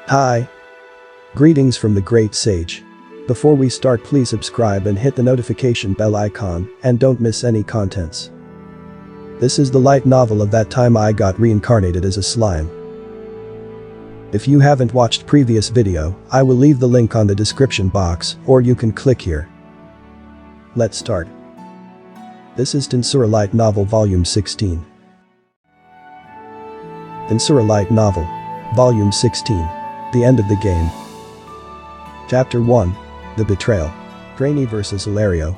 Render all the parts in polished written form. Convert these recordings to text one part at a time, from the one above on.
Hi. Greetings from the Great Sage. Before we start, please subscribe and hit the notification bell icon and don't miss any contents. This is the light novel of that time I got reincarnated as a slime. If you haven't watched previous video, I will leave the link on the description box or you can click here. Let's start. This is Tensura Light Novel Volume 16. Tensura Light Novel. Volume 16. The End of the Game. Chapter 1. The Betrayal. Treyni vs. Zelario.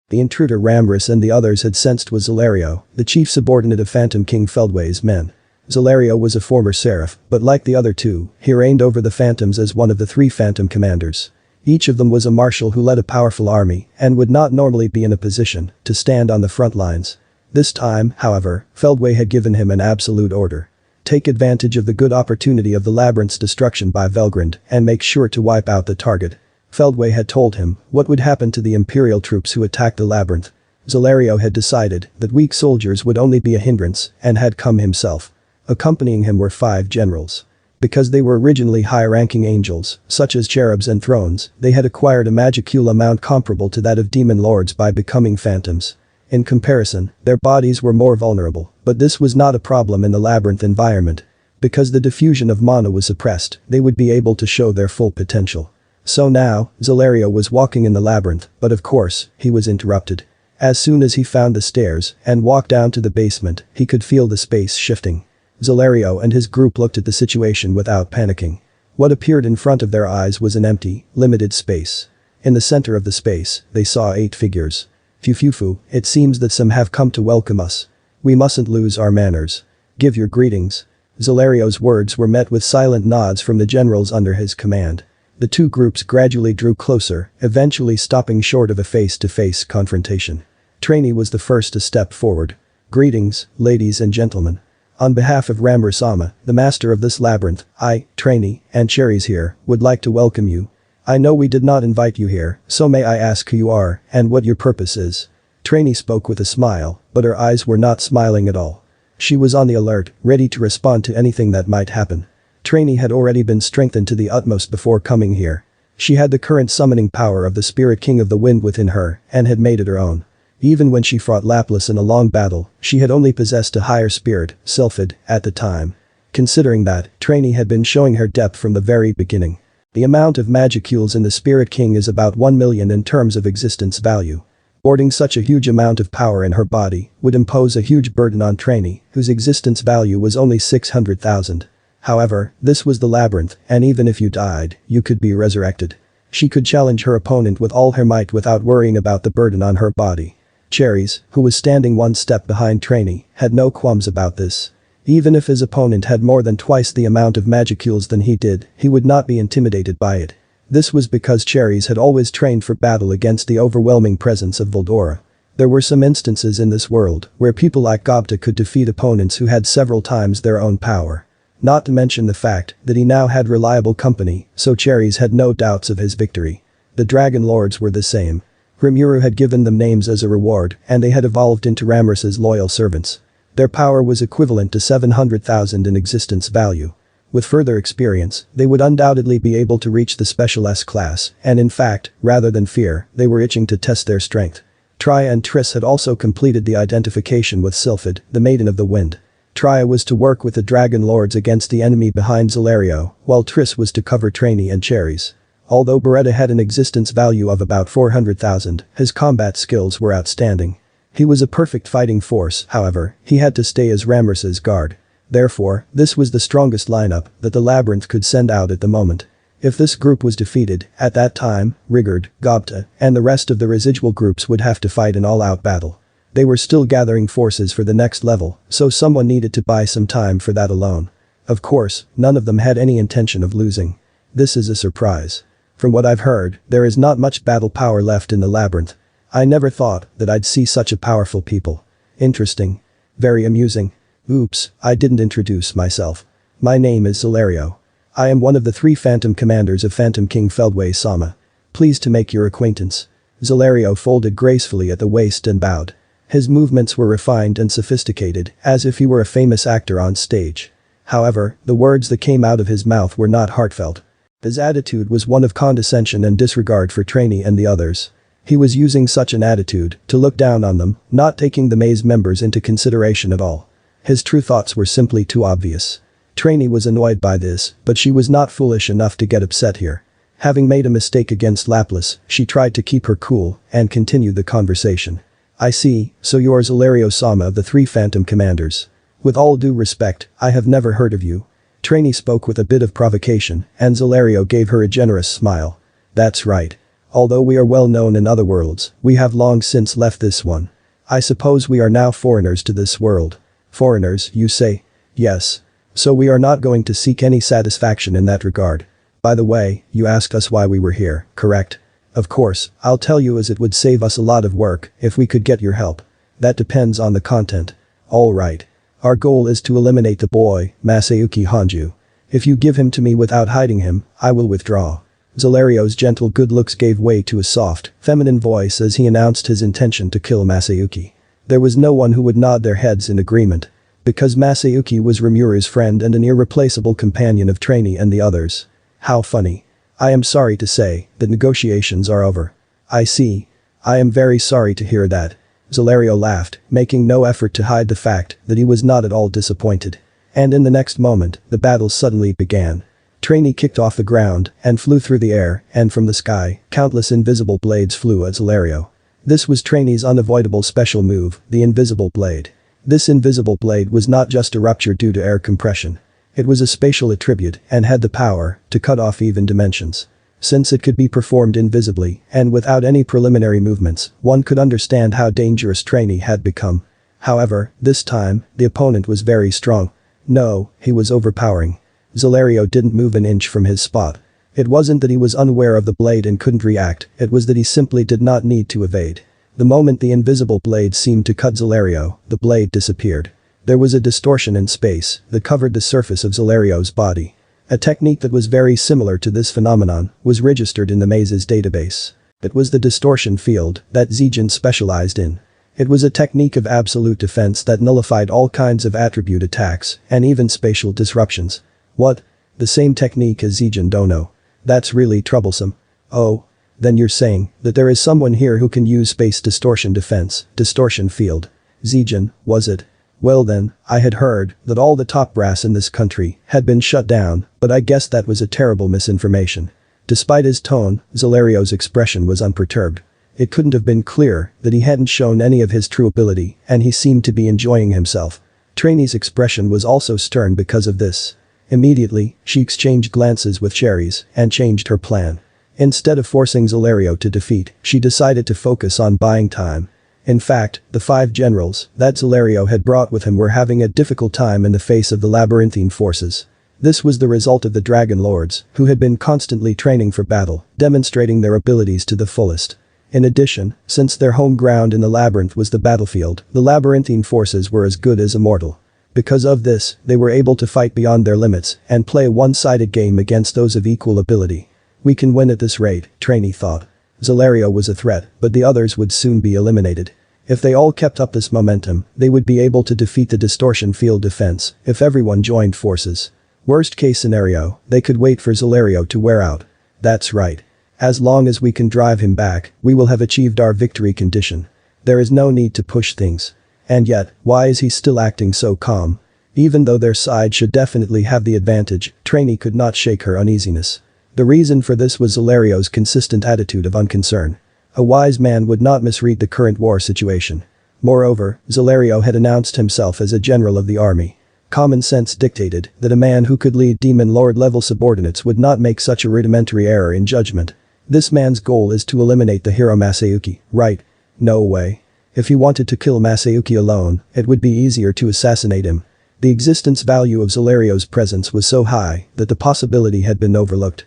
The intruder Ramrus and the others had sensed was Zelario, the chief subordinate of Phantom King Feldway's men. Zelario was a former seraph, but like the other two, he reigned over the Phantoms as one of the 3 Phantom commanders. Each of them was a marshal who led a powerful army and would not normally be in a position to stand on the front lines. This time, however, Feldway had given him an absolute order. Take advantage of the good opportunity of the Labyrinth's destruction by Velgrund and make sure to wipe out the target. Feldway had told him what would happen to the Imperial troops who attacked the Labyrinth. Zelario had decided that weak soldiers would only be a hindrance and had come himself. Accompanying him were 5 generals. Because they were originally high-ranking angels, such as cherubs and thrones, they had acquired a magicule amount comparable to that of demon lords by becoming phantoms. In comparison, their bodies were more vulnerable, but this was not a problem in the Labyrinth environment. Because the diffusion of mana was suppressed, they would be able to show their full potential. So now, Zelario was walking in the Labyrinth, but of course, he was interrupted. As soon as he found the stairs and walked down to the basement, he could feel the space shifting. Zelario and his group looked at the situation without panicking. What appeared in front of their eyes was an empty, limited space. In the center of the space, they saw 8 figures. Fufufu, it seems that some have come to welcome us. We mustn't lose our manners. Give your greetings. Zelario's words were met with silent nods from the generals under his command. The 2 groups gradually drew closer, eventually stopping short of a face-to-face confrontation. Treyni was the first to step forward. Greetings, ladies and gentlemen. On behalf of Ramrus-sama, the master of this labyrinth, I, Treyni, and Cherries here, would like to welcome you. I know we did not invite you here, so may I ask who you are and what your purpose is? Treyni spoke with a smile, but her eyes were not smiling at all. She was on the alert, ready to respond to anything that might happen. Treyni had already been strengthened to the utmost before coming here. She had the current summoning power of the Spirit King of the Wind within her and had made it her own. Even when she fought Laplace in a long battle, she had only possessed a higher spirit, Sylphid, at the time. Considering that, Treyni had been showing her depth from the very beginning. The amount of magicules in the Spirit King is about 1 million in terms of existence value. Hoarding such a huge amount of power in her body would impose a huge burden on Treyni, whose existence value was only 600,000. However, this was the Labyrinth, and even if you died, you could be resurrected. She could challenge her opponent with all her might without worrying about the burden on her body. Cherries, who was standing 1 step behind Treyni, had no qualms about this. Even if his opponent had more than twice the amount of magicules than he did, he would not be intimidated by it. This was because Cherries had always trained for battle against the overwhelming presence of Voldora. There were some instances in this world where people like Gobta could defeat opponents who had several times their own power. Not to mention the fact that he now had reliable company, so Cherries had no doubts of his victory. The Dragon Lords were the same. Rimuru had given them names as a reward and they had evolved into Ramrus's loyal servants. Their power was equivalent to 700,000 in existence value. With further experience, they would undoubtedly be able to reach the Special S class and in fact, rather than fear, they were itching to test their strength. Trya and Triss had also completed the identification with Sylphid, the Maiden of the Wind. Trya was to work with the Dragon Lords against the enemy behind Zelario, while Triss was to cover Treyni and Cherries. Although Beretta had an existence value of about 400,000, his combat skills were outstanding. He was a perfect fighting force, however, he had to stay as Ramrus's guard. Therefore, this was the strongest lineup that the Labyrinth could send out at the moment. If this group was defeated, at that time, Rigurd, Gobta, and the rest of the residual groups would have to fight an all-out battle. They were still gathering forces for the next level, so someone needed to buy some time for that alone. Of course, none of them had any intention of losing. This is a surprise. From what I've heard, there is not much battle power left in the Labyrinth. I never thought that I'd see such a powerful people. Interesting. Very amusing. Oops, I didn't introduce myself. My name is Zelario. I am one of the 3 Phantom Commanders of Phantom King Feldway-sama. Pleased to make your acquaintance. Zelario folded gracefully at the waist and bowed. His movements were refined and sophisticated, as if he were a famous actor on stage. However, the words that came out of his mouth were not heartfelt. His attitude was one of condescension and disregard for Treyni and the others. He was using such an attitude to look down on them, not taking the maze members into consideration at all. His true thoughts were simply too obvious. Treyni was annoyed by this, but she was not foolish enough to get upset here. Having made a mistake against Laplace, she tried to keep her cool and continue the conversation. I see, so you're Zelario-sama of the 3 Phantom Commanders. With all due respect, I have never heard of you. Treyni spoke with a bit of provocation, and Zelario gave her a generous smile. That's right. Although we are well known in other worlds, we have long since left this one. I suppose we are now foreigners to this world. Foreigners, you say? Yes. So we are not going to seek any satisfaction in that regard. By the way, you asked us why we were here, correct? Of course, I'll tell you, as it would save us a lot of work if we could get your help. That depends on the content. Alright. Our goal is to eliminate the boy, Masayuki Hanju. If you give him to me without hiding him, I will withdraw. Zelario's gentle good looks gave way to a soft, feminine voice as he announced his intention to kill Masayuki. There was no one who would nod their heads in agreement. Because Masayuki was Rimura's friend and an irreplaceable companion of Treyni and the others. How funny. I am sorry to say that negotiations are over. I see. I am very sorry to hear that. Zelario laughed, making no effort to hide the fact that he was not at all disappointed. And in the next moment, the battle suddenly began. Treyni kicked off the ground and flew through the air, and from the sky, countless invisible blades flew at Zelario. This was Treyni's unavoidable special move, the invisible blade. This invisible blade was not just a rupture due to air compression. It was a spatial attribute and had the power to cut off even dimensions. Since it could be performed invisibly and without any preliminary movements, one could understand how dangerous Treyni had become. However, this time, the opponent was very strong. No, he was overpowering. Zelario didn't move an inch from his spot. It wasn't that he was unaware of the blade and couldn't react, it was that he simply did not need to evade. The moment the invisible blade seemed to cut Zelario, the blade disappeared. There was a distortion in space that covered the surface of Zelario's body. A technique that was very similar to this phenomenon was registered in the maze's database. It was the distortion field that Zijin specialized in. It was a technique of absolute defense that nullified all kinds of attribute attacks and even spatial disruptions. What? The same technique as Zijin Dono. That's really troublesome. Oh. Then you're saying that there is someone here who can use space distortion defense, distortion field. Zijin, was it? Well then, I had heard that all the top brass in this country had been shut down, but I guess that was a terrible misinformation. Despite his tone, Zelario's expression was unperturbed. It couldn't have been clearer that he hadn't shown any of his true ability, and he seemed to be enjoying himself. Treyni's expression was also stern because of this. Immediately, she exchanged glances with Cherries and changed her plan. Instead of forcing Zelario to defeat, she decided to focus on buying time. In fact, the 5 generals that Zelario had brought with him were having a difficult time in the face of the labyrinthine forces. This was the result of the Dragon Lords, who had been constantly training for battle, demonstrating their abilities to the fullest. In addition, since their home ground in the labyrinth was the battlefield, the labyrinthine forces were as good as immortal. Because of this, they were able to fight beyond their limits and play a one-sided game against those of equal ability. We can win at this rate, Treyni thought. Zelario was a threat, but the others would soon be eliminated. If they all kept up this momentum, they would be able to defeat the distortion field defense if everyone joined forces. Worst case scenario, they could wait for Zelario to wear out. That's right. As long as we can drive him back, we will have achieved our victory condition. There is no need to push things. And yet, why is he still acting so calm? Even though their side should definitely have the advantage, Treyni could not shake her uneasiness. The reason for this was Zelario's consistent attitude of unconcern. A wise man would not misread the current war situation. Moreover, Zelario had announced himself as a general of the army. Common sense dictated that a man who could lead Demon Lord-level subordinates would not make such a rudimentary error in judgment. This man's goal is to eliminate the hero Masayuki, right? No way. If he wanted to kill Masayuki alone, it would be easier to assassinate him. The existence value of Zelario's presence was so high that the possibility had been overlooked.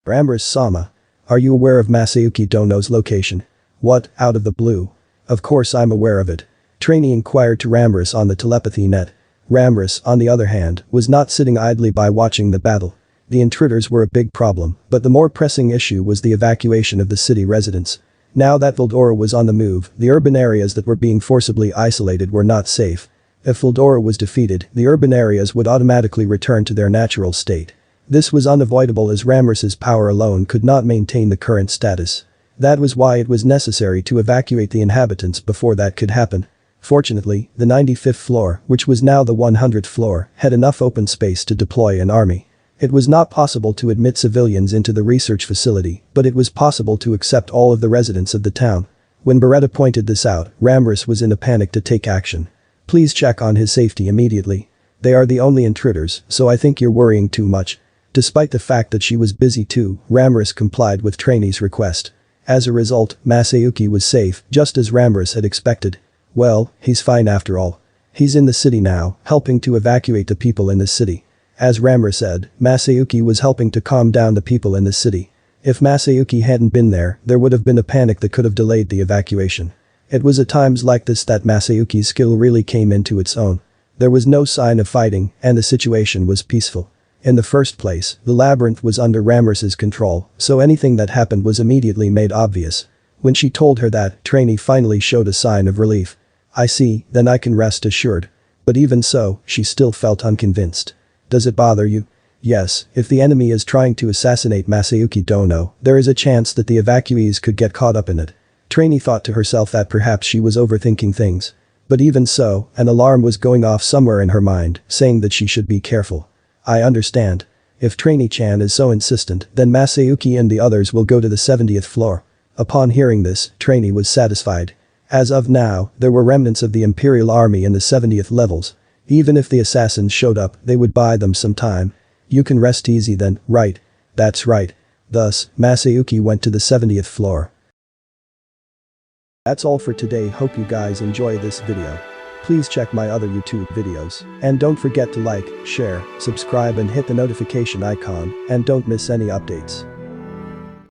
Ramrus-sama. Are you aware of Masayuki Dono's location? What, out of the blue? Of course I'm aware of it. Treyni inquired to Ramrus on the telepathy net. Ramrus, on the other hand, was not sitting idly by watching the battle. The intruders were a big problem, but the more pressing issue was the evacuation of the city residents. Now that Vildora was on the move, the urban areas that were being forcibly isolated were not safe. If Vildora was defeated, the urban areas would automatically return to their natural state. This was unavoidable as Ramras's power alone could not maintain the current status. That was why it was necessary to evacuate the inhabitants before that could happen. Fortunately, the 95th floor, which was now the 100th floor, had enough open space to deploy an army. It was not possible to admit civilians into the research facility, but it was possible to accept all of the residents of the town. When Beretta pointed this out, Ramras was in a panic to take action. Please check on his safety immediately. They are the only intruders, so I think you're worrying too much. Despite the fact that she was busy too, Ramras complied with Treyni's request. As a result, Masayuki was safe, just as Ramras had expected. Well, he's fine after all. He's in the city now, helping to evacuate the people in the city. As Ramras said, Masayuki was helping to calm down the people in the city. If Masayuki hadn't been there would have been a panic that could have delayed the evacuation. It was at times like this that Masayuki's skill really came into its own. There was no sign of fighting, and the situation was peaceful. In the first place, the labyrinth was under Ramras's control, so anything that happened was immediately made obvious. When she told her that, Treyni finally showed a sign of relief. I see, then I can rest assured. But even so, she still felt unconvinced. Does it bother you? Yes, if the enemy is trying to assassinate Masayuki Dono, there is a chance that the evacuees could get caught up in it. Treyni thought to herself that perhaps she was overthinking things. But even so, an alarm was going off somewhere in her mind, saying that she should be careful. I understand. If Treyni-chan is so insistent, then Masayuki and the others will go to the 70th floor. Upon hearing this, Treyni was satisfied. As of now, there were remnants of the Imperial Army in the 70th levels. Even if the assassins showed up, they would buy them some time. You can rest easy then, right? That's right. Thus, Masayuki went to the 70th floor. That's all for today. Hope you guys enjoy this video. Please check my other YouTube videos. And don't forget to like, share, subscribe and hit the notification icon, and don't miss any updates.